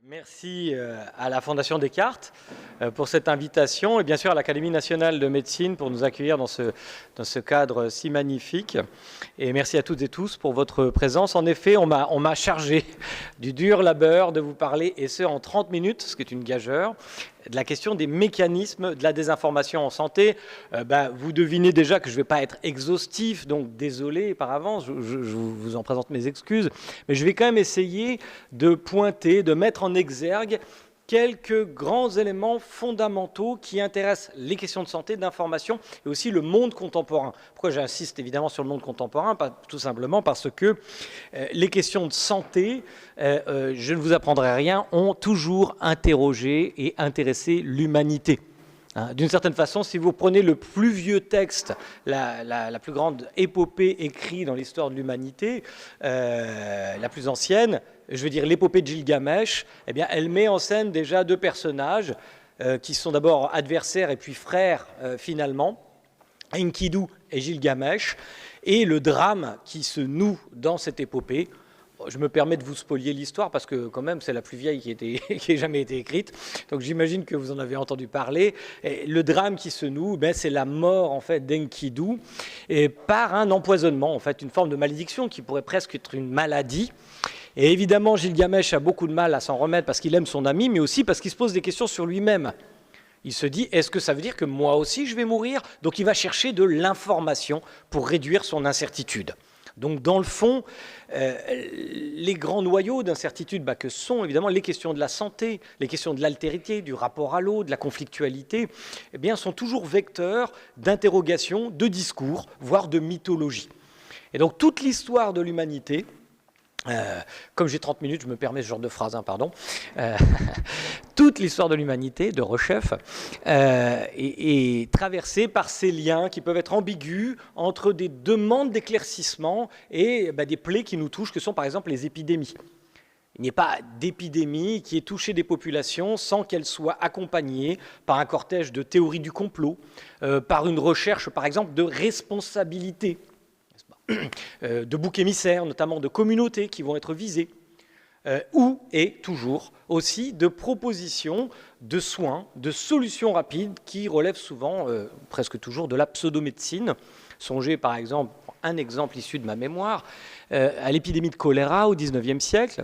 Merci à la Fondation Descartes pour cette invitation et bien sûr à l'Académie nationale de médecine pour nous accueillir dans ce cadre si magnifique. Et merci à toutes et tous pour votre présence. En effet, on m'a chargé du dur labeur de vous parler, et ce en 30 minutes, ce qui est une gageure, de la question des mécanismes de la désinformation en santé. Vous devinez déjà que je ne vais pas être exhaustif, donc désolé par avance, je vous en présente mes excuses, mais je vais quand même essayer de pointer, de mettre en exergue quelques grands éléments fondamentaux qui intéressent les questions de santé, d'information et aussi le monde contemporain. Pourquoi j'insiste évidemment sur le monde contemporain? Tout simplement parce que les questions de santé, je ne vous apprendrai rien, ont toujours interrogé et intéressé l'humanité. D'une certaine façon, si vous prenez le plus vieux texte, la plus grande épopée écrite dans l'histoire de l'humanité, la plus ancienne, je veux dire l'épopée de Gilgamesh, eh bien, elle met en scène déjà deux personnages qui sont d'abord adversaires et puis frères finalement, Enkidu et Gilgamesh, et le drame qui se noue dans cette épopée. Je me permets de vous spolier l'histoire parce que quand même c'est la plus vieille qui ait jamais été écrite. Donc j'imagine que vous en avez entendu parler. Et le drame qui se noue, c'est la mort en fait d'Enkidu et par un empoisonnement, en fait une forme de malédiction qui pourrait presque être une maladie. Et évidemment Gilgamesh a beaucoup de mal à s'en remettre parce qu'il aime son ami, mais aussi parce qu'il se pose des questions sur lui-même. Il se dit, est-ce que ça veut dire que moi aussi je vais mourir? Donc il va chercher de l'information pour réduire son incertitude. Donc dans le fond, les grands noyaux d'incertitude que sont évidemment les questions de la santé, les questions de l'altérité, du rapport à l'eau, de la conflictualité, sont toujours vecteurs d'interrogation, de discours, voire de mythologie. Et donc toute l'histoire de l'humanité, comme j'ai 30 minutes, je me permets ce genre de phrase, toute l'histoire de l'humanité, de Rechef, est traversée par ces liens qui peuvent être ambigus entre des demandes d'éclaircissement et des plaies qui nous touchent, que sont par exemple les épidémies. Il n'y a pas d'épidémie qui ait touché des populations sans qu'elle soit accompagnée par un cortège de théories du complot, par une recherche par exemple de responsabilité, de boucs émissaires, notamment de communautés qui vont être visées, et toujours aussi de propositions de soins, de solutions rapides qui relèvent souvent, presque toujours, de la pseudomédecine. Songez par exemple, un exemple issu de ma mémoire, à l'épidémie de choléra au XIXe siècle,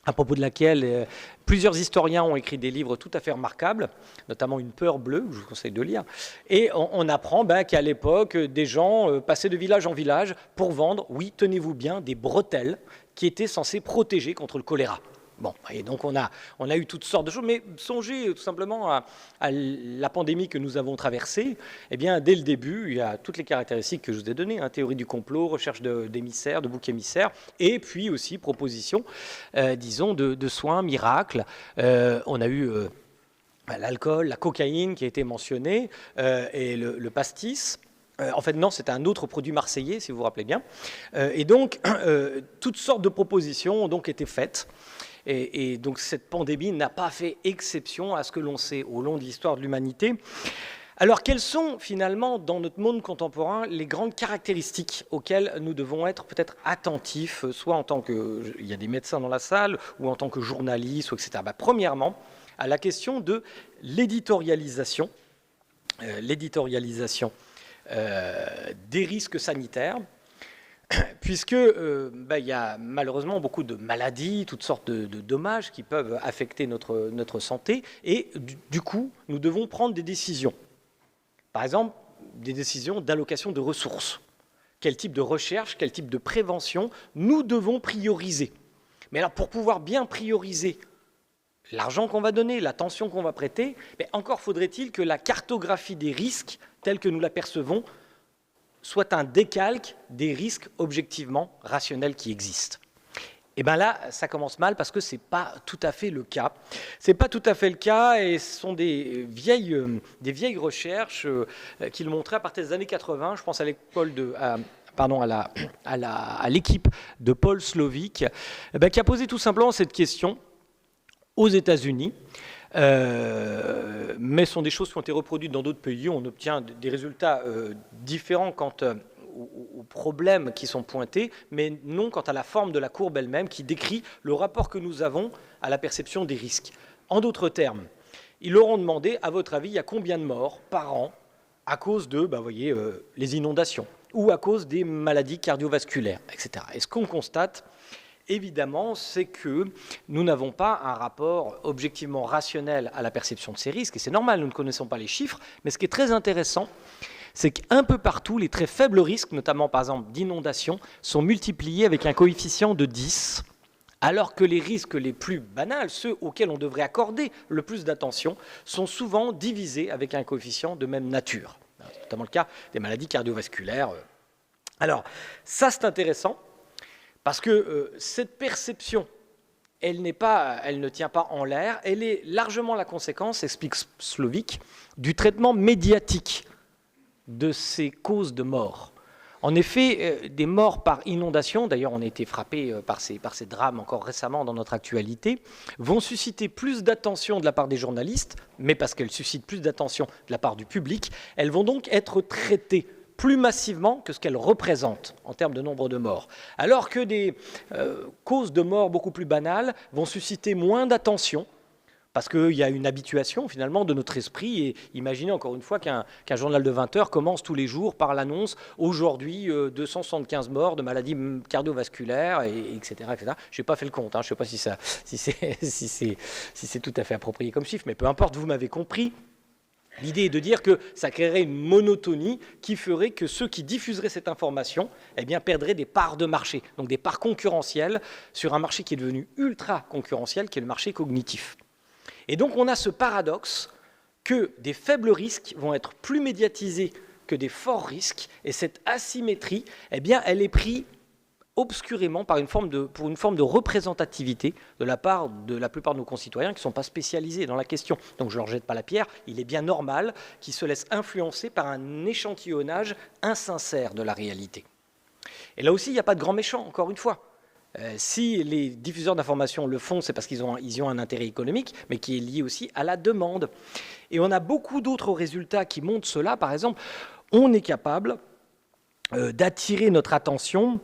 à propos de laquelle plusieurs historiens ont écrit des livres tout à fait remarquables, notamment Une peur bleue, que je vous conseille de lire. Et on apprend qu'à l'époque, des gens passaient de village en village pour vendre, oui, tenez-vous bien, des bretelles qui étaient censées protéger contre le choléra. Bon, et donc on a eu toutes sortes de choses, mais songez tout simplement à la pandémie que nous avons traversée. Dès le début, il y a toutes les caractéristiques que je vous ai données, théorie du complot, recherche d'émissaires, de boucs émissaires, et puis aussi proposition, disons, de soins miracles. On a eu l'alcool, la cocaïne qui a été mentionnée, et le pastis. En fait, non, c'était un autre produit marseillais, si vous vous rappelez bien. Et donc, toutes sortes de propositions ont donc été faites. Et donc cette pandémie n'a pas fait exception à ce que l'on sait au long de l'histoire de l'humanité. Alors quelles sont finalement dans notre monde contemporain les grandes caractéristiques auxquelles nous devons être peut-être attentifs, soit en tant que, il y a des médecins dans la salle, ou en tant que journalistes, etc. Premièrement, à la question de l'éditorialisation des risques sanitaires, puisque il y a malheureusement beaucoup de maladies, toutes sortes de dommages qui peuvent affecter notre santé, et du coup, nous devons prendre des décisions. Par exemple, des décisions d'allocation de ressources. Quel type de recherche, quel type de prévention nous devons prioriser. Mais alors, pour pouvoir bien prioriser l'argent qu'on va donner, l'attention qu'on va prêter, encore faudrait-il que la cartographie des risques, telle que nous l'apercevons, soit un décalque des risques objectivement rationnels qui existent. Et là, ça commence mal parce que ce n'est pas tout à fait le cas. Ce n'est pas tout à fait le cas, et ce sont des vieilles recherches qui le montraient à partir des années 80. Je pense à l'équipe de Paul Slovic, qui a posé tout simplement cette question aux États-Unis. Mais ce sont des choses qui ont été reproduites dans d'autres pays. On obtient des résultats différents quant aux problèmes qui sont pointés, mais non quant à la forme de la courbe elle-même qui décrit le rapport que nous avons à la perception des risques. En d'autres termes, ils leur ont demandé, à votre avis, il y a combien de morts par an à cause de, voyez, les inondations ou à cause des maladies cardiovasculaires, etc. Et ce qu'on constate, évidemment, c'est que nous n'avons pas un rapport objectivement rationnel à la perception de ces risques, et c'est normal, nous ne connaissons pas les chiffres, mais ce qui est très intéressant, c'est qu'un peu partout, les très faibles risques, notamment par exemple d'inondation, sont multipliés avec un coefficient de 10, alors que les risques les plus banals, ceux auxquels on devrait accorder le plus d'attention, sont souvent divisés avec un coefficient de même nature. C'est notamment le cas des maladies cardiovasculaires. Alors, ça c'est intéressant, parce que cette perception, elle ne tient pas en l'air, elle est largement la conséquence, explique Slovic, du traitement médiatique de ces causes de mort. En effet, des morts par inondation, d'ailleurs on a été frappé par ces drames encore récemment dans notre actualité, vont susciter plus d'attention de la part des journalistes, mais parce qu'elles suscitent plus d'attention de la part du public, elles vont donc être traitées plus massivement que ce qu'elles représentent en termes de nombre de morts. Alors que des causes de mort beaucoup plus banales vont susciter moins d'attention, parce qu'il y a une habituation finalement de notre esprit. Et imaginez encore une fois qu'un journal de 20 heures commence tous les jours par l'annonce « Aujourd'hui, 275 morts de maladies cardiovasculaires, etc. etc. » Je n'ai pas fait le compte, je ne sais pas si c'est tout à fait approprié comme chiffre, mais peu importe, vous m'avez compris. L'idée est de dire que ça créerait une monotonie qui ferait que ceux qui diffuseraient cette information perdraient des parts de marché, donc des parts concurrentielles sur un marché qui est devenu ultra concurrentiel, qui est le marché cognitif. Et donc on a ce paradoxe que des faibles risques vont être plus médiatisés que des forts risques, et cette asymétrie, elle est prise obscurément pour une forme de représentativité de la part de la plupart de nos concitoyens qui ne sont pas spécialisés dans la question. Donc je ne leur jette pas la pierre, il est bien normal qu'ils se laissent influencer par un échantillonnage insincère de la réalité. Et là aussi, il n'y a pas de grand méchant, encore une fois. Si les diffuseurs d'informations le font, c'est parce qu'ils ont un intérêt économique, mais qui est lié aussi à la demande. Et on a beaucoup d'autres résultats qui montrent cela. Par exemple, on est capable d'attirer notre attention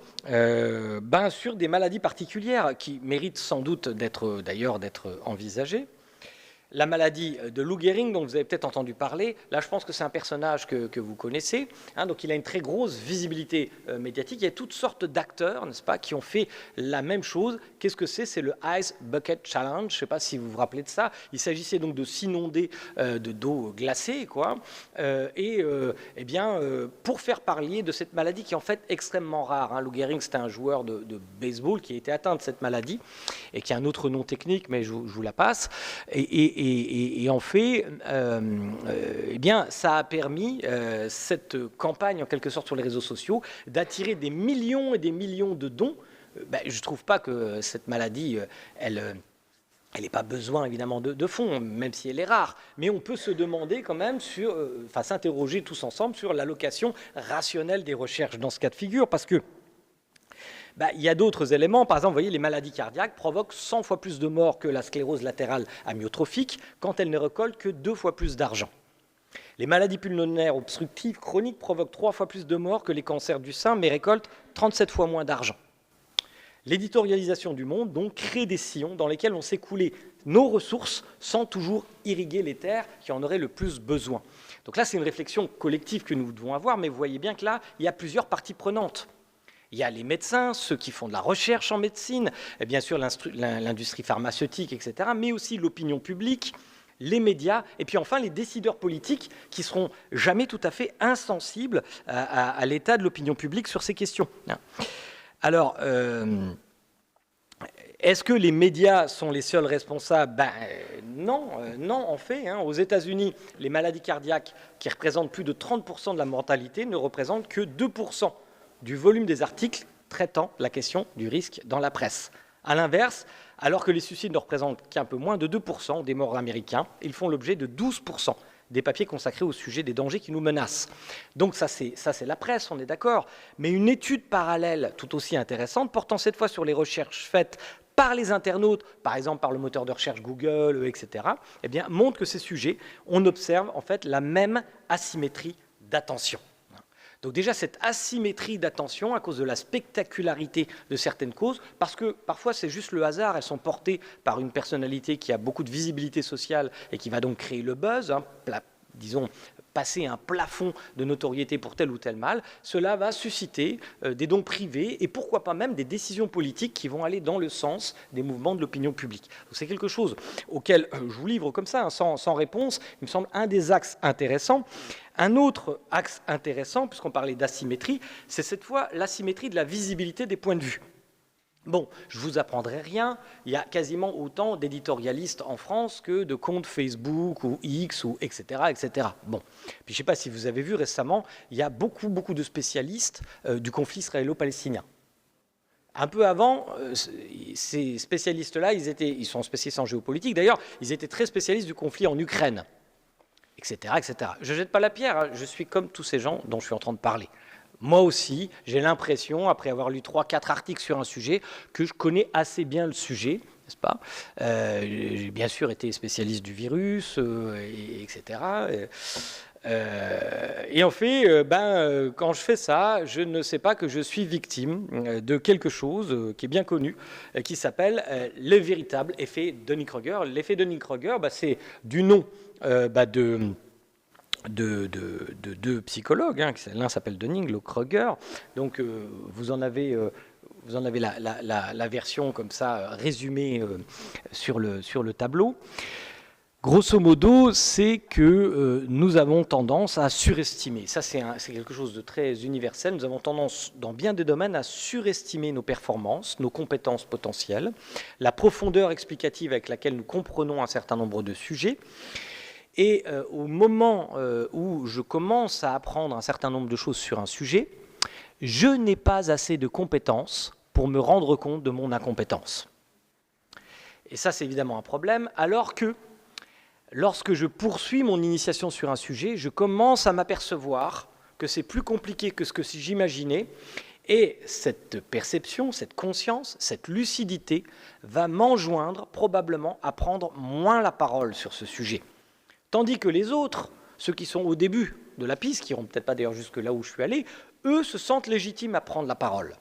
sur des maladies particulières qui méritent sans doute d'être envisagées. La maladie de Lou Gehrig, dont vous avez peut-être entendu parler, là je pense que c'est un personnage que vous connaissez, donc il a une très grosse visibilité médiatique. Il y a toutes sortes d'acteurs, n'est-ce pas, qui ont fait la même chose. Qu'est-ce que c'est ? C'est le Ice Bucket Challenge, je ne sais pas si vous vous rappelez de ça. Il s'agissait donc de s'inonder d'eau glacée, pour faire parler de cette maladie qui est en fait extrêmement rare. Lou Gehrig, c'était un joueur de baseball qui a été atteint de cette maladie, et qui a un autre nom technique, mais je vous la passe. Et en fait, ça a permis, cette campagne en quelque sorte sur les réseaux sociaux, d'attirer des millions et des millions de dons. Je ne trouve pas que cette maladie, elle n'ait pas besoin évidemment de fonds, même si elle est rare. Mais on peut se demander quand même s'interroger tous ensemble sur l'allocation rationnelle des recherches dans ce cas de figure, parce que il y a d'autres éléments. Par exemple, vous voyez, les maladies cardiaques provoquent 100 fois plus de morts que la sclérose latérale amyotrophique quand elles ne récoltent que 2 fois plus d'argent. Les maladies pulmonaires obstructives chroniques provoquent 3 fois plus de morts que les cancers du sein, mais récoltent 37 fois moins d'argent. L'éditorialisation du monde donc crée des sillons dans lesquels on sait couler nos ressources sans toujours irriguer les terres qui en auraient le plus besoin. Donc là, c'est une réflexion collective que nous devons avoir, mais vous voyez bien que là, il y a plusieurs parties prenantes. Il y a les médecins, ceux qui font de la recherche en médecine, et bien sûr l'industrie pharmaceutique, etc., mais aussi l'opinion publique, les médias, et puis enfin les décideurs politiques qui ne seront jamais tout à fait insensibles à l'état de l'opinion publique sur ces questions. Alors, est-ce que les médias sont les seuls responsables ? Non, en fait. Aux États-Unis, les maladies cardiaques, qui représentent plus de 30% de la mortalité, ne représentent que 2% du volume des articles traitant la question du risque dans la presse. A l'inverse, alors que les suicides ne représentent qu'un peu moins de 2% des morts américains, ils font l'objet de 12% des papiers consacrés au sujet des dangers qui nous menacent. Donc ça c'est la presse, on est d'accord. Mais une étude parallèle tout aussi intéressante, portant cette fois sur les recherches faites par les internautes, par exemple par le moteur de recherche Google, etc., montre que ces sujets, on observe en fait la même asymétrie d'attention. Donc déjà cette asymétrie d'attention à cause de la spectacularité de certaines causes, parce que parfois c'est juste le hasard, elles sont portées par une personnalité qui a beaucoup de visibilité sociale et qui va donc créer le buzz, hein, disons passer un plafond de notoriété pour tel ou tel mal, cela va susciter des dons privés et pourquoi pas même des décisions politiques qui vont aller dans le sens des mouvements de l'opinion publique. C'est quelque chose auquel je vous livre comme ça, hein, sans réponse, il me semble un des axes intéressants. Un autre axe intéressant, puisqu'on parlait d'asymétrie, c'est cette fois l'asymétrie de la visibilité des points de vue. Bon, je ne vous apprendrai rien, il y a quasiment autant d'éditorialistes en France que de comptes Facebook ou X ou etc. etc. Bon, puis je ne sais pas si vous avez vu récemment, il y a beaucoup de spécialistes du conflit israélo-palestinien. Un peu avant, ces spécialistes-là, ils sont spécialistes en géopolitique, d'ailleurs, ils étaient très spécialistes du conflit en Ukraine, etc. etc. Je ne jette pas la pierre, hein, je suis comme tous ces gens dont je suis en train de parler. Moi aussi, j'ai l'impression, après avoir lu 3-4 articles sur un sujet, que je connais assez bien le sujet, n'est-ce pas ? J'ai bien sûr été spécialiste du virus, etc. Et en fait, quand je fais ça, je ne sais pas que je suis victime de quelque chose qui est bien connu, qui s'appelle le véritable effet Dunning-Kruger. L'effet Dunning-Kruger, c'est du nom de deux psychologues, hein, l'un s'appelle Dunning, l'autre Kruger, donc vous en avez la version comme ça résumée sur le tableau. Grosso modo, c'est que nous avons tendance à surestimer, ça c'est quelque chose de très universel, nous avons tendance dans bien des domaines à surestimer nos performances, nos compétences potentielles, la profondeur explicative avec laquelle nous comprenons un certain nombre de sujets. Et au moment où je commence à apprendre un certain nombre de choses sur un sujet, je n'ai pas assez de compétences pour me rendre compte de mon incompétence. Et ça, c'est évidemment un problème, alors que lorsque je poursuis mon initiation sur un sujet, je commence à m'apercevoir que c'est plus compliqué que ce que j'imaginais, et cette perception, cette conscience, cette lucidité va m'enjoindre probablement à prendre moins la parole sur ce sujet. Tandis que les autres, ceux qui sont au début de la piste, qui n'iront peut-être pas d'ailleurs jusque là où je suis allé, eux se sentent légitimes à prendre la parole.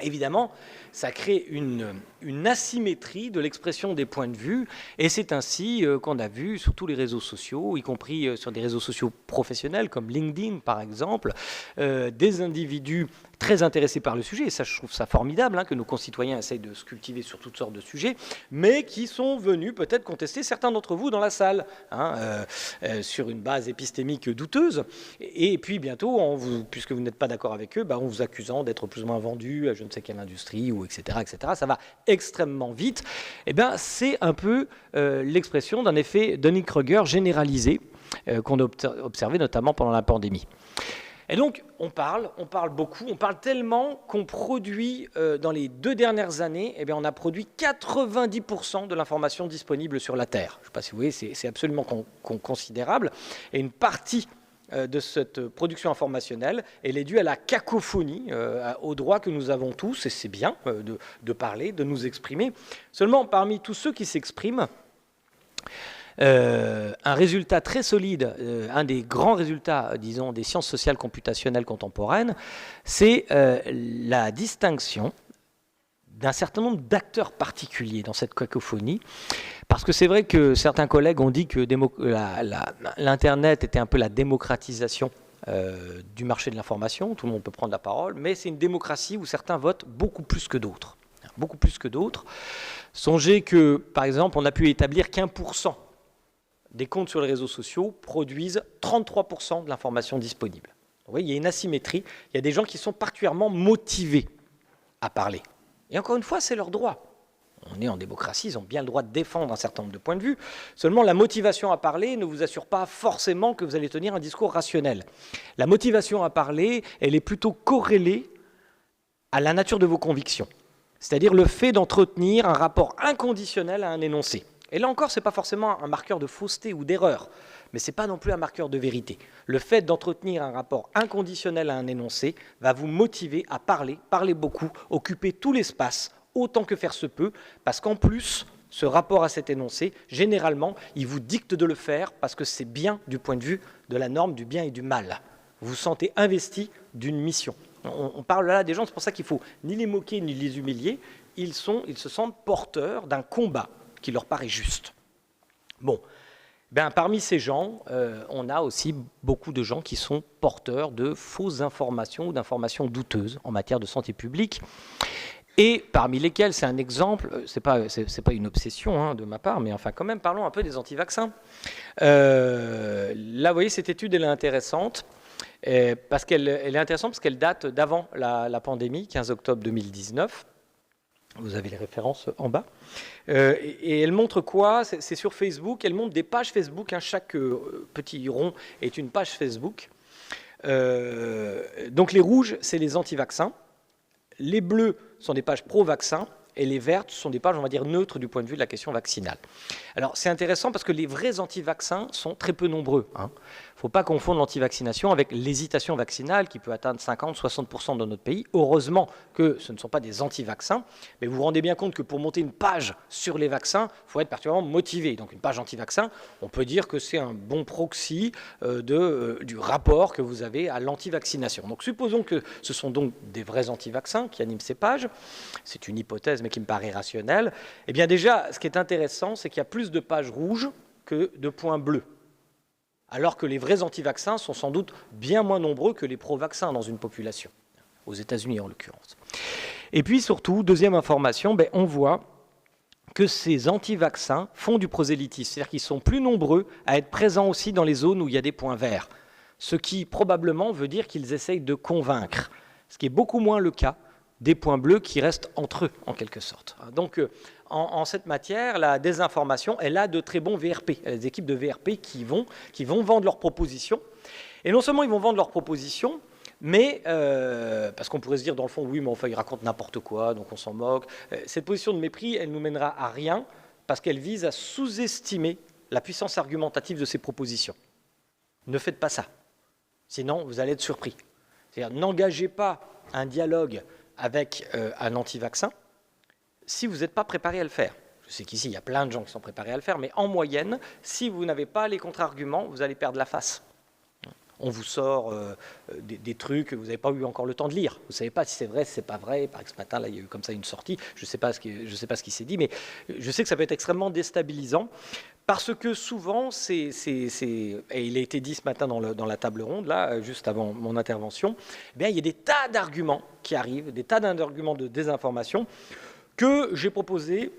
Évidemment, ça crée une asymétrie de l'expression des points de vue, et c'est ainsi qu'on a vu sur tous les réseaux sociaux, y compris sur des réseaux sociaux professionnels comme LinkedIn par exemple, des individus très intéressés par le sujet, et ça je trouve ça formidable, hein, que nos concitoyens essayent de se cultiver sur toutes sortes de sujets, mais qui sont venus peut-être contester certains d'entre vous dans la salle, hein, sur une base épistémique douteuse, et puis bientôt, puisque vous n'êtes pas d'accord avec eux, en vous accusant d'être plus ou moins vendu à je ne sais quelle industrie, ou etc., etc. Ça va extrêmement vite. C'est un peu l'expression d'un effet Dunning-Kruger généralisé qu'on a observé notamment pendant la pandémie. Et donc, on parle beaucoup, on parle tellement qu'on produit, dans les 2 dernières années, on a produit 90% de l'information disponible sur la Terre. Je ne sais pas si vous voyez, c'est absolument considérable. Et une partie de cette production informationnelle, elle est due à la cacophonie, au droit que nous avons tous, et c'est bien de parler, de nous exprimer. Seulement, parmi tous ceux qui s'expriment, un résultat très solide, un des grands résultats, disons, des sciences sociales computationnelles contemporaines, c'est la distinction d'un certain nombre d'acteurs particuliers dans cette cacophonie, parce que c'est vrai que certains collègues ont dit que l'Internet était un peu la démocratisation du marché de l'information, tout le monde peut prendre la parole, mais c'est une démocratie où certains votent beaucoup plus que d'autres. Beaucoup plus que d'autres. Songez que, par exemple, on a pu établir qu'1% des comptes sur les réseaux sociaux produisent 33% de l'information disponible. Vous voyez, il y a une asymétrie, il y a des gens qui sont particulièrement motivés à parler. Et encore une fois, c'est leur droit. On est en démocratie, ils ont bien le droit de défendre un certain nombre de points de vue. Seulement, la motivation à parler ne vous assure pas forcément que vous allez tenir un discours rationnel. La motivation à parler, elle est plutôt corrélée à la nature de vos convictions. C'est-à-dire le fait d'entretenir un rapport inconditionnel à un énoncé. Et là encore, ce n'est pas forcément un marqueur de fausseté ou d'erreur, mais ce n'est pas non plus un marqueur de vérité. Le fait d'entretenir un rapport inconditionnel à un énoncé va vous motiver à parler beaucoup, occuper tout l'espace, autant que faire se peut, parce qu'en plus, ce rapport à cet énoncé, généralement, il vous dicte de le faire parce que c'est bien du point de vue de la norme du bien et du mal. Vous vous vous sentez investi d'une mission. On parle là des gens, c'est pour ça qu'il ne faut ni les moquer ni les humilier. Ils se sentent porteurs d'un combat qui leur paraît juste. Bon, parmi ces gens, on a aussi beaucoup de gens qui sont porteurs de fausses informations ou d'informations douteuses en matière de santé publique. Et parmi lesquels, c'est un exemple, c'est pas une obsession de ma part, mais enfin quand même, parlons un peu des anti-vaccins. Là, vous voyez, cette étude, elle est intéressante, parce qu'elle date d'avant la pandémie, 15 octobre 2019. Vous avez les références en bas. Et elle montre quoi? C'est sur Facebook, elle montre des pages Facebook, chaque petit rond est une page Facebook. Donc les rouges, c'est les anti-vaccins. Les bleus sont des pages pro-vaccins et les vertes sont des pages, on va dire, neutres du point de vue de la question vaccinale. Alors, c'est intéressant parce que les vrais anti-vaccins sont très peu nombreux. Il ne faut pas confondre l'anti-vaccination avec l'hésitation vaccinale qui peut atteindre 50-60% dans notre pays. Heureusement que ce ne sont pas des anti-vaccins, mais vous vous rendez bien compte que pour monter une page sur les vaccins, il faut être particulièrement motivé. Donc, une page anti-vaccin, on peut dire que c'est un bon proxy du rapport que vous avez à l'anti-vaccination. Donc, supposons que ce sont donc des vrais anti-vaccins qui animent ces pages. C'est une hypothèse, mais qui me paraît rationnelle. Eh bien, déjà, ce qui est intéressant, c'est qu'il y a plus de pages rouges que de points bleus. Alors que les vrais anti-vaccins sont sans doute bien moins nombreux que les pro-vaccins dans une population, aux États-Unis en l'occurrence. Et puis surtout, deuxième information, on voit que ces anti-vaccins font du prosélytisme, c'est-à-dire qu'ils sont plus nombreux à être présents aussi dans les zones où il y a des points verts, ce qui probablement veut dire qu'ils essayent de convaincre, ce qui est beaucoup moins le cas des points bleus qui restent entre eux, en quelque sorte. Donc, en cette matière, la désinformation, elle a de très bons VRP. Elle a des équipes de VRP qui vont vendre leurs propositions. Et non seulement ils vont vendre leurs propositions, mais, parce qu'on pourrait se dire, dans le fond, oui, mais enfin, ils racontent n'importe quoi, donc on s'en moque. Cette position de mépris, elle ne nous mènera à rien, parce qu'elle vise à sous-estimer la puissance argumentative de ces propositions. Ne faites pas ça. Sinon, vous allez être surpris. C'est-à-dire, n'engagez pas un dialogue avec un anti-vaccin si vous n'êtes pas préparé à le faire. Je sais qu'ici, il y a plein de gens qui sont préparés à le faire, mais en moyenne, si vous n'avez pas les contre-arguments, vous allez perdre la face. On vous sort des trucs que vous n'avez pas eu encore le temps de lire. Vous ne savez pas si c'est vrai, si ce n'est pas vrai. Par exemple, ce matin, là, il y a eu comme ça une sortie. Je ne sais pas ce qui s'est dit, mais je sais que ça peut être extrêmement déstabilisant. Parce que souvent, et il a été dit ce matin dans la table ronde, là, juste avant mon intervention, il y a des tas d'arguments qui arrivent, des tas d'arguments de désinformation que j'ai proposé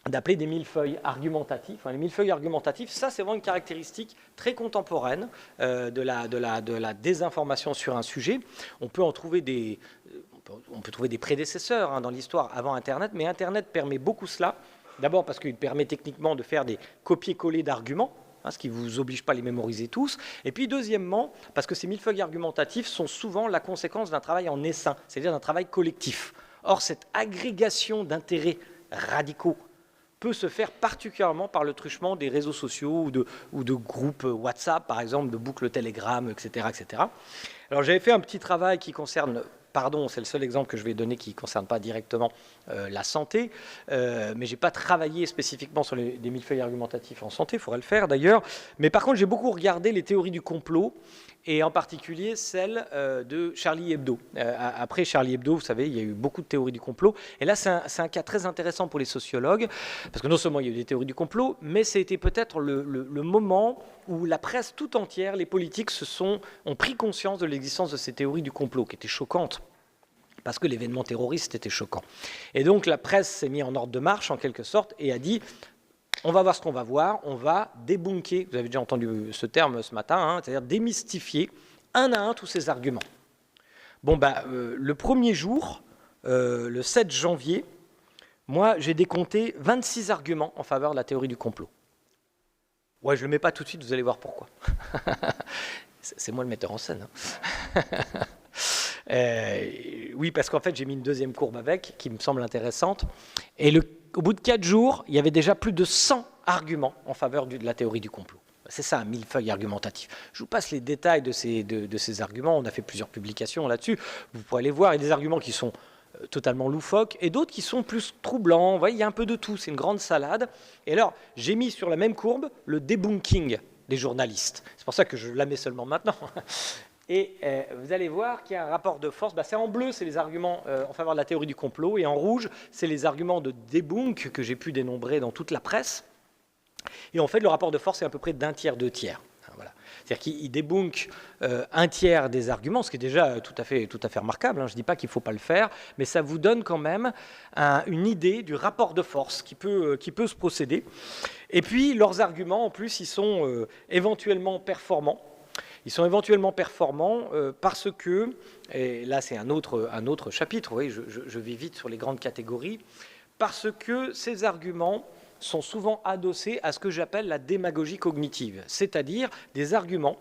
d'appeler des millefeuilles argumentatifs. Les millefeuilles argumentatifs, ça c'est vraiment une caractéristique très contemporaine de la désinformation sur un sujet. On peut trouver des prédécesseurs dans l'histoire avant Internet, mais Internet permet beaucoup cela. D'abord parce qu'il permet techniquement de faire des copier-coller d'arguments, ce qui ne vous oblige pas à les mémoriser tous. Et puis deuxièmement, parce que ces millefeuilles argumentatifs sont souvent la conséquence d'un travail en essaim, c'est-à-dire d'un travail collectif. Or, cette agrégation d'intérêts radicaux peut se faire particulièrement par le truchement des réseaux sociaux ou de groupes WhatsApp, par exemple, de boucles Telegram, etc., etc. Alors, j'avais fait un petit travail qui concerne... Pardon, c'est le seul exemple que je vais donner qui ne concerne pas directement la santé, mais je n'ai pas travaillé spécifiquement sur des millefeuilles argumentatifs en santé, il faudrait le faire d'ailleurs. Mais par contre, j'ai beaucoup regardé les théories du complot, et en particulier celle de Charlie Hebdo. Après Charlie Hebdo, vous savez, il y a eu beaucoup de théories du complot, et là c'est un cas très intéressant pour les sociologues, parce que non seulement il y a eu des théories du complot, mais c'était peut-être le moment où la presse tout entière, les politiques ont pris conscience de l'existence de ces théories du complot, qui étaient choquantes, parce que l'événement terroriste était choquant. Et donc la presse s'est mise en ordre de marche, en quelque sorte, et a dit, on va voir ce qu'on va voir, on va débunker, vous avez déjà entendu ce terme ce matin, c'est-à-dire démystifier un à un tous ces arguments. Bon, le premier jour, le 7 janvier, moi j'ai décompté 26 arguments en faveur de la théorie du complot. Ouais, je ne le mets pas tout de suite, vous allez voir pourquoi. C'est moi le metteur en scène. Oui, parce qu'en fait, j'ai mis une deuxième courbe avec, qui me semble intéressante. Et au bout de 4 jours, il y avait déjà plus de 100 arguments en faveur de la théorie du complot. C'est ça, un millefeuille argumentatif. Je vous passe les détails de ces arguments. On a fait plusieurs publications là-dessus. Vous pourrez les voir. Il y a des arguments qui sont totalement loufoques et d'autres qui sont plus troublants. Vous voyez, il y a un peu de tout. C'est une grande salade. Et alors, j'ai mis sur la même courbe le debunking des journalistes. C'est pour ça que je la mets seulement maintenant. Et vous allez voir qu'il y a un rapport de force. C'est en bleu, c'est les arguments en faveur de la théorie du complot, et en rouge, c'est les arguments de debunk que j'ai pu dénombrer dans toute la presse. Et en fait, le rapport de force est à peu près d'un tiers, deux tiers. Voilà. C'est-à-dire qu'il débunk un tiers des arguments, ce qui est déjà tout à fait remarquable. Je ne dis pas qu'il ne faut pas le faire, mais ça vous donne quand même une idée du rapport de force qui peut se procéder. Et puis, leurs arguments, en plus, ils sont éventuellement performants. Ils sont éventuellement performants parce que, et là c'est un autre chapitre, vous voyez, je vais vite sur les grandes catégories, parce que ces arguments sont souvent adossés à ce que j'appelle la démagogie cognitive, c'est-à-dire des arguments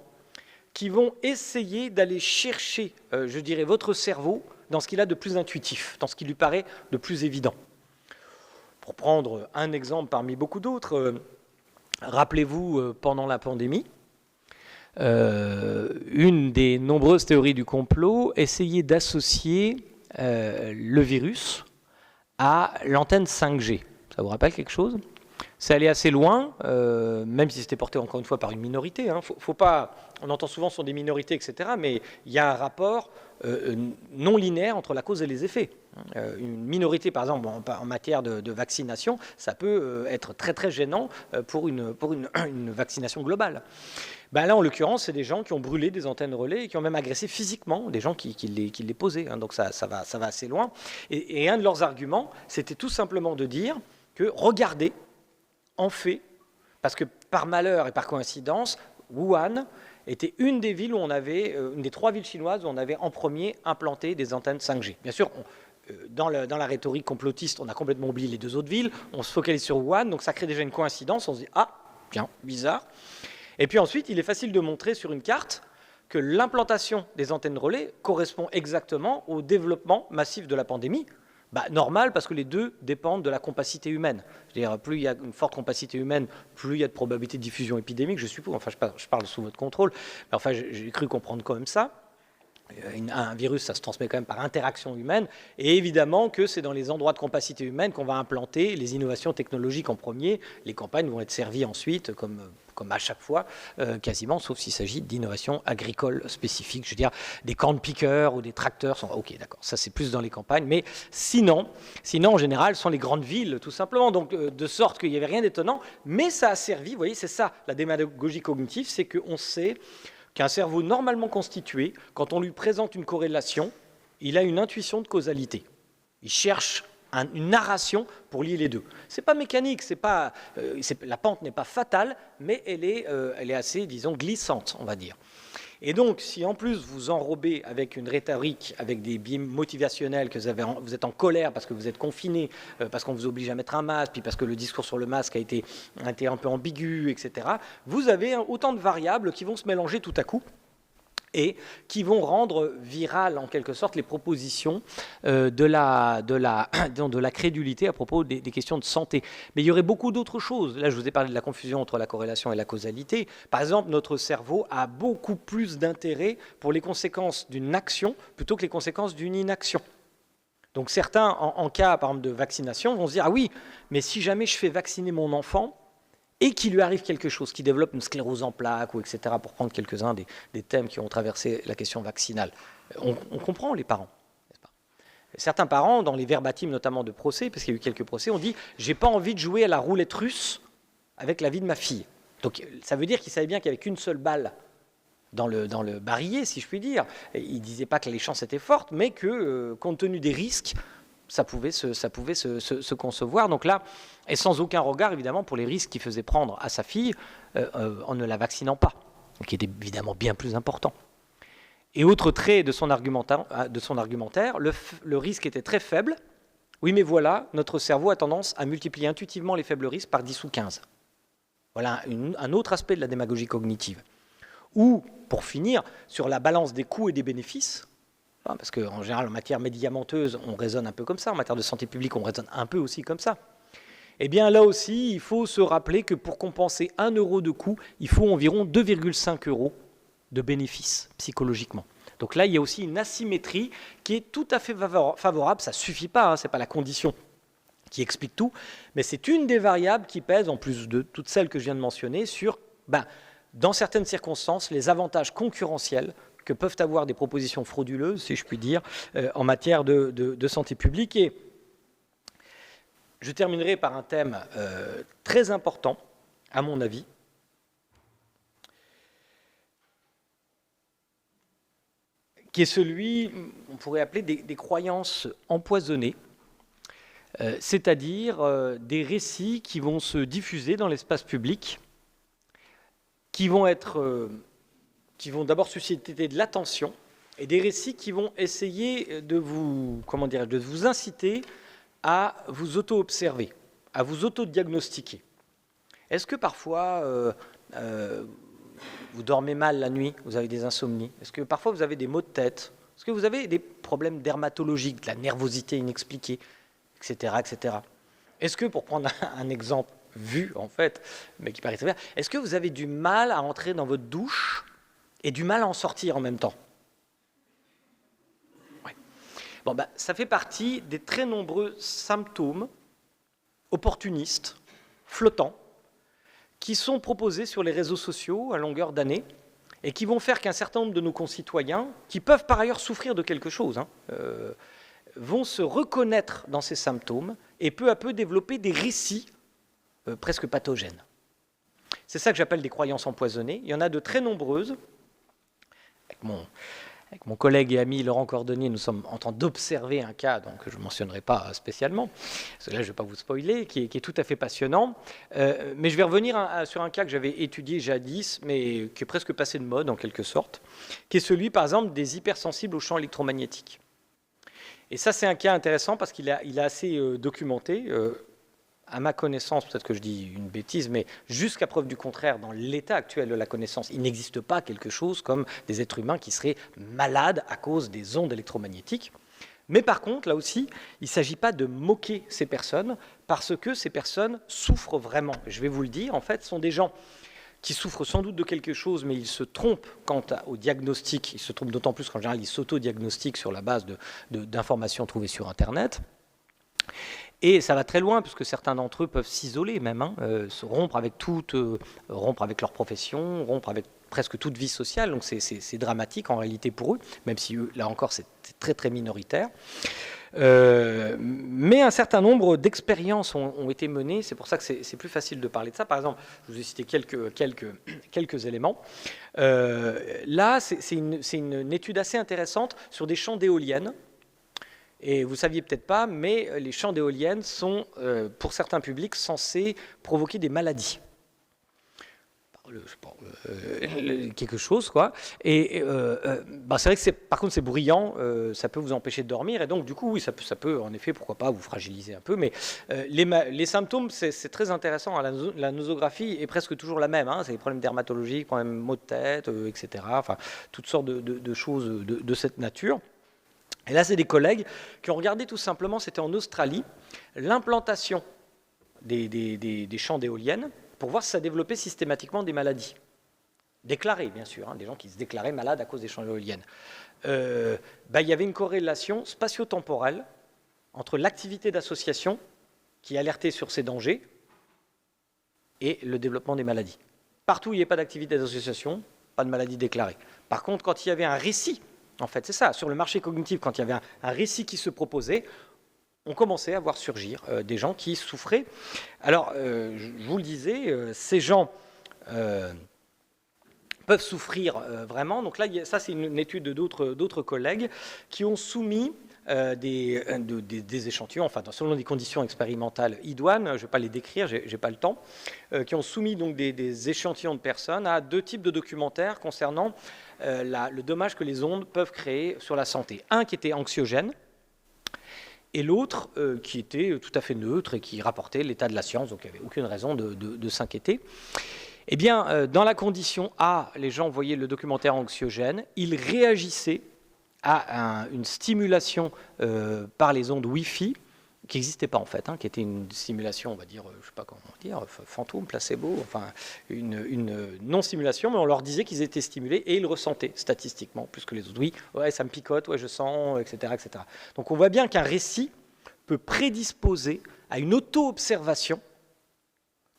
qui vont essayer d'aller chercher, je dirais, votre cerveau dans ce qu'il a de plus intuitif, dans ce qui lui paraît de plus évident. Pour prendre un exemple parmi beaucoup d'autres, rappelez-vous, pendant la pandémie, une des nombreuses théories du complot essayait d'associer le virus à l'antenne 5G. Ça vous rappelle quelque chose ? C'est allé assez loin, même si c'était porté encore une fois par une minorité. Faut pas, on entend souvent sur des minorités, etc. Mais il y a un rapport non linéaire entre la cause et les effets. Une minorité, par exemple, en matière de vaccination, ça peut être très très gênant pour une vaccination globale. Là, en l'occurrence, c'est des gens qui ont brûlé des antennes relais et qui ont même agressé physiquement des gens qui les posaient. Donc ça va assez loin. Et un de leurs arguments, c'était tout simplement de dire que, regardez, en fait, parce que par malheur et par coïncidence, Wuhan était une des villes où on avait, une des 3 villes chinoises où on avait en premier implanté des antennes 5G. Bien sûr, dans la rhétorique complotiste, on a complètement oublié les 2 autres villes, on se focalise sur Wuhan, donc ça crée déjà une coïncidence, on se dit « Ah, tiens, bizarre ». Et puis ensuite, il est facile de montrer sur une carte que l'implantation des antennes relais correspond exactement au développement massif de la pandémie. Normal, parce que les deux dépendent de la compacité humaine. C'est-à-dire, plus il y a une forte compacité humaine, plus il y a de probabilité de diffusion épidémique, je suppose. Enfin, je parle sous votre contrôle. Mais enfin, j'ai cru comprendre quand même ça. Un virus, ça se transmet quand même par interaction humaine. Et évidemment que c'est dans les endroits de compacité humaine qu'on va implanter les innovations technologiques en premier. Les campagnes vont être servies ensuite, comme à chaque fois, quasiment, sauf s'il s'agit d'innovations agricoles spécifiques. Je veux dire, des corn-pickers ou des tracteurs sont... Ok, d'accord, ça c'est plus dans les campagnes. Mais sinon, en général, ce sont les grandes villes, tout simplement. Donc, de sorte qu'il n'y avait rien d'étonnant. Mais ça a servi, vous voyez, c'est ça, la démagogie cognitive, c'est qu'on sait qu'un cerveau normalement constitué, quand on lui présente une corrélation, il a une intuition de causalité. Il cherche une narration pour lier les deux. C'est pas mécanique, la pente n'est pas fatale, mais elle est assez, disons, glissante, on va dire. Et donc, si en plus vous enrobez avec une rhétorique, avec des biais motivationnels, que vous êtes en colère parce que vous êtes confiné, parce qu'on vous oblige à mettre un masque, puis parce que le discours sur le masque a été un peu ambigu, etc., vous avez autant de variables qui vont se mélanger tout à coup et qui vont rendre virales, en quelque sorte, les propositions de la crédulité à propos des questions de santé. Mais il y aurait beaucoup d'autres choses. Là, je vous ai parlé de la confusion entre la corrélation et la causalité. Par exemple, notre cerveau a beaucoup plus d'intérêt pour les conséquences d'une action plutôt que les conséquences d'une inaction. Donc certains, en cas, par exemple, de vaccination, vont se dire « Ah oui, mais si jamais je fais vacciner mon enfant, et qu'il lui arrive quelque chose, qu'il développe une sclérose en plaques, ou etc., pour prendre quelques-uns des thèmes qui ont traversé la question vaccinale. » On comprend les parents, n'est-ce pas ? Certains parents, dans les verbatim notamment de procès, parce qu'il y a eu quelques procès, ont dit « J'ai pas envie de jouer à la roulette russe avec la vie de ma fille. » Donc ça veut dire qu'ils savaient bien qu'il n'y avait qu'une seule balle dans le barillet, si je puis dire. Et ils ne disaient pas que les chances étaient fortes, mais que, compte tenu des risques, ça pouvait se concevoir. Donc là, et sans aucun regard, évidemment, pour les risques qu'il faisait prendre à sa fille en ne la vaccinant pas, qui était évidemment bien plus important. Et autre trait de son argumentaire, le risque était très faible. Oui, mais voilà, notre cerveau a tendance à multiplier intuitivement les faibles risques par 10 ou 15. Voilà un autre aspect de la démagogie cognitive. Ou, pour finir, sur la balance des coûts et des bénéfices, parce qu'en général, en matière médicamenteuse, on raisonne un peu comme ça. En matière de santé publique, on raisonne un peu aussi comme ça. Eh bien, là aussi, il faut se rappeler que pour compenser 1 euro de coût, il faut environ 2,5 euros de bénéfice, psychologiquement. Donc là, il y a aussi une asymétrie qui est tout à fait favorable. Ça ne suffit pas, ce n'est pas la condition qui explique tout, mais c'est une des variables qui pèse, en plus de toutes celles que je viens de mentionner, sur, dans certaines circonstances, les avantages concurrentiels que peuvent avoir des propositions frauduleuses, si je puis dire, en matière de santé publique. Et je terminerai par un thème très important, à mon avis, qui est celui, on pourrait appeler des croyances empoisonnées, c'est-à-dire des récits qui vont se diffuser dans l'espace public, qui vont d'abord susciter de l'attention, et des récits qui vont essayer de vous, de vous inciter à vous auto-observer, à vous auto-diagnostiquer. Est-ce que parfois vous dormez mal la nuit, vous avez des insomnies? Est-ce que parfois vous avez des maux de tête? Est-ce que vous avez des problèmes dermatologiques, de la nervosité inexpliquée, etc., etc. Est-ce que, pour prendre un exemple vu, en fait, mais qui paraît très bien, est-ce que vous avez du mal à entrer dans votre douche et du mal à en sortir en même temps? Ouais. Bon, ça fait partie des très nombreux symptômes opportunistes, flottants, qui sont proposés sur les réseaux sociaux à longueur d'année et qui vont faire qu'un certain nombre de nos concitoyens, qui peuvent par ailleurs souffrir de quelque chose, vont se reconnaître dans ces symptômes et peu à peu développer des récits presque pathogènes. C'est ça que j'appelle des croyances empoisonnées. Il y en a de très nombreuses. Avec mon collègue et ami Laurent Cordonnier, nous sommes en train d'observer un cas, donc je ne mentionnerai pas spécialement, parce que là je ne vais pas vous spoiler, qui est tout à fait passionnant. Mais je vais revenir sur un cas que j'avais étudié jadis, mais qui est presque passé de mode en quelque sorte, qui est celui par exemple des hypersensibles aux champs électromagnétiques. Et ça c'est un cas intéressant parce qu'il est assez documenté. À ma connaissance, peut-être que je dis une bêtise, mais jusqu'à preuve du contraire, dans l'état actuel de la connaissance, il n'existe pas quelque chose comme des êtres humains qui seraient malades à cause des ondes électromagnétiques. Mais par contre, là aussi, il ne s'agit pas de moquer ces personnes, parce que ces personnes souffrent vraiment. Je vais vous le dire, en fait, ce sont des gens qui souffrent sans doute de quelque chose, mais ils se trompent quant au diagnostic. Ils se trompent d'autant plus qu'en général, ils s'auto-diagnostiquent sur la base d'informations trouvées sur Internet. Et ça va très loin, puisque certains d'entre eux peuvent s'isoler même, se rompre avec leur profession, rompre avec presque toute vie sociale. Donc c'est dramatique en réalité pour eux, même si eux, là encore, c'est très très minoritaire. Mais un certain nombre d'expériences ont été menées. C'est pour ça que c'est plus facile de parler de ça. Par exemple, je vous ai cité quelques éléments. Là, c'est une étude assez intéressante sur des champs d'éoliennes. Et vous ne saviez peut-être pas, mais les champs d'éoliennes sont, pour certains publics, censés provoquer des maladies. Quelque chose, quoi. Et c'est vrai que par contre c'est bruyant, ça peut vous empêcher de dormir, et donc du coup, oui, ça peut en effet, pourquoi pas, vous fragiliser un peu. Mais les symptômes, c'est très intéressant. La nosographie est presque toujours la même. C'est des problèmes dermatologiques, problèmes maux de tête, etc. Enfin, toutes sortes de choses de cette nature. Et là, c'est des collègues qui ont regardé tout simplement, c'était en Australie, l'implantation des champs d'éoliennes pour voir si ça développait systématiquement des maladies. Déclarées, bien sûr, des gens qui se déclaraient malades à cause des champs d'éoliennes. Il y avait une corrélation spatio-temporelle entre l'activité d'association qui alertait sur ces dangers et le développement des maladies. Partout où il n'y avait pas d'activité d'association, pas de maladie déclarée. Par contre, quand il y avait un récit, en fait, c'est ça, sur le marché cognitif, quand il y avait un récit qui se proposait, on commençait à voir surgir des gens qui souffraient. Alors, je vous le disais, ces gens peuvent souffrir vraiment. Donc là, ça, c'est une étude d'autres collègues qui ont soumis des échantillons, enfin, selon des conditions expérimentales idoines, je ne vais pas les décrire, je n'ai pas le temps, qui ont soumis donc des échantillons de personnes à deux types de documentaires concernant le dommage que les ondes peuvent créer sur la santé. Un qui était anxiogène et l'autre qui était tout à fait neutre et qui rapportait l'état de la science, donc il n'y avait aucune raison de s'inquiéter. Eh bien, dans la condition A, les gens voyaient le documentaire anxiogène, ils réagissaient à une stimulation par les ondes Wi-Fi qui n'existait pas en fait, qui était une stimulation, on va dire, je ne sais pas comment dire, fantôme, placebo, enfin une non-stimulation, mais on leur disait qu'ils étaient stimulés et ils ressentaient statistiquement plus que les autres. Oui, ouais, ça me picote, ouais, je sens, etc., etc. Donc on voit bien qu'un récit peut prédisposer à une auto-observation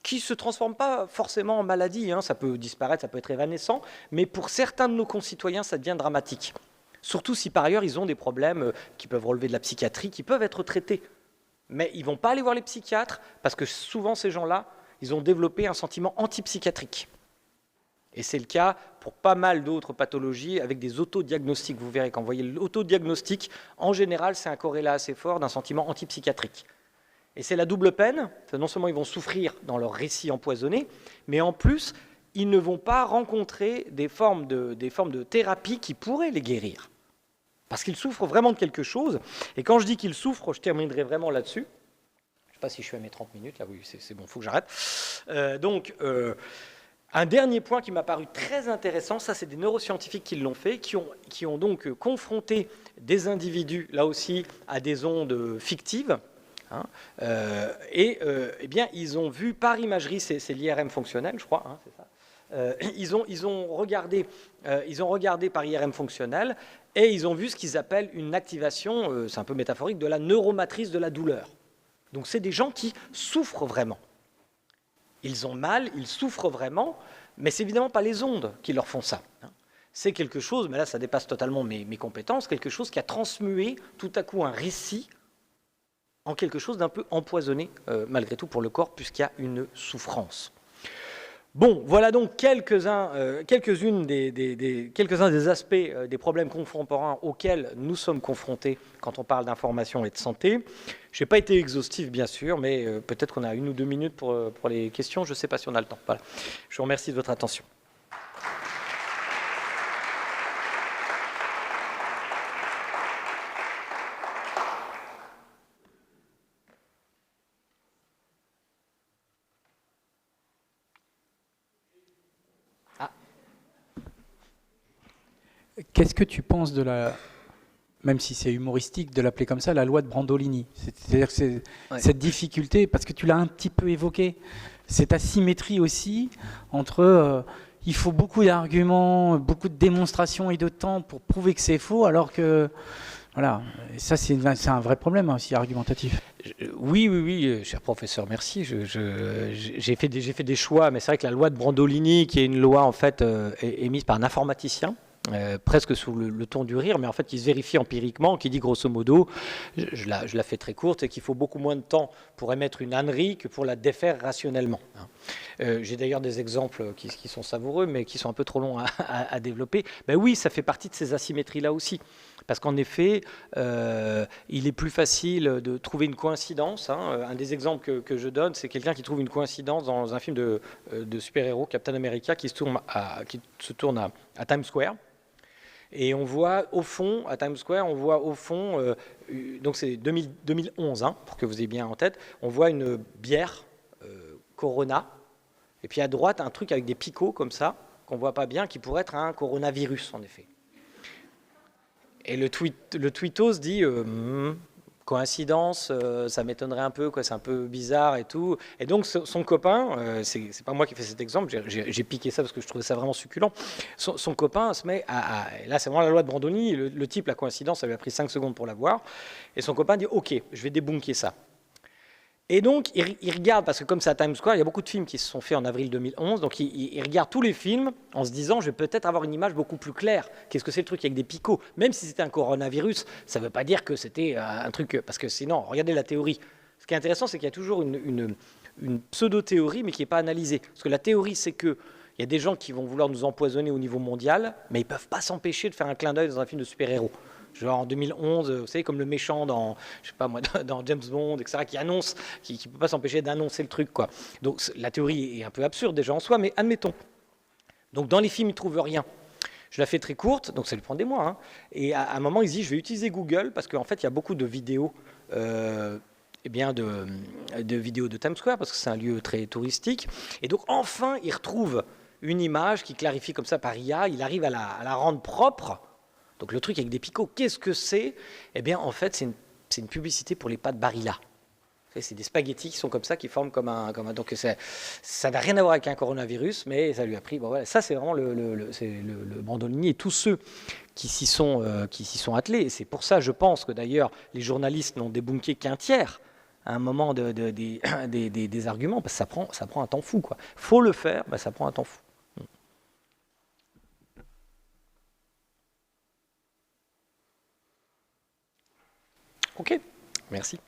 qui ne se transforme pas forcément en maladie, hein. Ça peut disparaître, ça peut être évanescent, mais pour certains de nos concitoyens, ça devient dramatique. Surtout si par ailleurs, ils ont des problèmes qui peuvent relever de la psychiatrie, qui peuvent être traités. Mais ils ne vont pas aller voir les psychiatres, parce que souvent, ces gens-là, ils ont développé un sentiment antipsychiatrique. Et c'est le cas pour pas mal d'autres pathologies avec des autodiagnostics. Vous verrez, quand vous voyez l'autodiagnostic, en général, c'est un corrélat assez fort d'un sentiment antipsychiatrique. Et c'est la double peine. Non seulement ils vont souffrir dans leur récit empoisonné, mais en plus, ils ne vont pas rencontrer des formes de thérapie qui pourraient les guérir. Parce qu'ils souffrent vraiment de quelque chose. Et quand je dis qu'ils souffrent, je terminerai vraiment là-dessus. Je ne sais pas si je suis à mes 30 minutes. Là, oui, c'est bon, il faut que j'arrête. Un dernier point qui m'a paru très intéressant, ça c'est des neuroscientifiques qui l'ont fait, qui ont donc confronté des individus, là aussi, à des ondes fictives. Hein, eh bien, ils ont vu par imagerie, c'est l'IRM fonctionnel, je crois, hein, c'est ça. Ils ont regardé par IRM fonctionnel et ils ont vu ce qu'ils appellent une activation, c'est un peu métaphorique, de la neuromatrice de la douleur. Donc c'est des gens qui souffrent vraiment. Ils ont mal, ils souffrent vraiment, mais c'est évidemment pas les ondes qui leur font ça. C'est quelque chose, mais là ça dépasse totalement mes compétences, quelque chose qui a transmué tout à coup un récit en quelque chose d'un peu empoisonné, malgré tout pour le corps, puisqu'il y a une souffrance. Bon, voilà donc quelques-uns des aspects des problèmes contemporains auxquels nous sommes confrontés quand on parle d'information et de santé. Je n'ai pas été exhaustif, bien sûr, mais peut-être qu'on a 1 ou 2 minutes pour les questions. Je ne sais pas si on a le temps. Voilà. Je vous remercie de votre attention. Qu'est-ce que tu penses de la, même si c'est humoristique de l'appeler comme ça, la loi de Brandolini? C'est-à-dire que cette difficulté, parce que tu l'as un petit peu évoqué, cette asymétrie aussi entre il faut beaucoup d'arguments, beaucoup de démonstrations et de temps pour prouver que c'est faux, alors que voilà, et ça c'est un vrai problème aussi argumentatif. Oui, cher professeur, merci. J'ai fait des choix, mais c'est vrai que la loi de Brandolini, qui est une loi en fait émise par un informaticien, presque sous le ton du rire, mais en fait qui se vérifie empiriquement, qui dit grosso modo, je la fais très courte, et qu'il faut beaucoup moins de temps pour émettre une ânerie que pour la défaire rationnellement. J'ai d'ailleurs des exemples qui sont savoureux, mais qui sont un peu trop longs à développer. Ben oui, ça fait partie de ces asymétries-là aussi. Parce qu'en effet, il est plus facile de trouver une coïncidence. Un des exemples que je donne, c'est quelqu'un qui trouve une coïncidence dans un film de super-héros, Captain America, qui se tourne à Times Square. Et on voit au fond, à Times Square, donc c'est 2011, pour que vous ayez bien en tête, on voit une bière Corona, et puis à droite, un truc avec des picots comme ça, qu'on ne voit pas bien, qui pourrait être un coronavirus, en effet. Et le tweetos dit coïncidence, ça m'étonnerait un peu, quoi, c'est un peu bizarre et tout. Et donc son copain, c'est pas moi qui ai fait cet exemple, j'ai piqué ça parce que je trouvais ça vraiment succulent. Son copain se met là c'est vraiment la loi de Brandolini, le type, la coïncidence, ça lui a pris 5 secondes pour la voir. Et son copain dit ok, je vais débunker ça. Et donc, il regarde, parce que comme c'est à Times Square, il y a beaucoup de films qui se sont faits en avril 2011, donc il regarde tous les films en se disant, je vais peut-être avoir une image beaucoup plus claire. Qu'est-ce que c'est le truc avec des picots? Même si c'était un coronavirus, ça ne veut pas dire que c'était un truc... Parce que sinon, regardez la théorie. Ce qui est intéressant, c'est qu'il y a toujours une pseudo-théorie, mais qui n'est pas analysée. Parce que la théorie, c'est qu'il y a des gens qui vont vouloir nous empoisonner au niveau mondial, mais ils ne peuvent pas s'empêcher de faire un clin d'œil dans un film de super-héros. Genre en 2011, vous savez, comme le méchant dans, je sais pas moi, dans James Bond, etc., qui annonce, qui ne peut pas s'empêcher d'annoncer le truc, quoi. Donc la théorie est un peu absurde déjà en soi, mais admettons. Donc dans les films, ils ne trouvent rien. Je la fais très courte, donc ça lui prend des mois. Et à un moment, il se dit, je vais utiliser Google, parce qu'en fait, il y a beaucoup de vidéos, de vidéos de Times Square, parce que c'est un lieu très touristique. Et donc enfin, il retrouve une image qui clarifie comme ça par IA, il arrive à la rendre propre. Donc le truc avec des picots, qu'est-ce que c'est? Eh bien, en fait, c'est une publicité pour les pâtes Barilla. C'est des spaghettis qui sont comme ça, qui forment comme un donc ça n'a rien à voir avec un coronavirus, mais ça lui a pris. Bon, voilà, ça, c'est vraiment le Brandolini et tous ceux qui s'y sont attelés. Et c'est pour ça, je pense que d'ailleurs, les journalistes n'ont débunké qu'un tiers à un moment des arguments, parce que ça prend un temps fou, quoi. Faut le faire, bah, ça prend un temps fou. Ok, merci.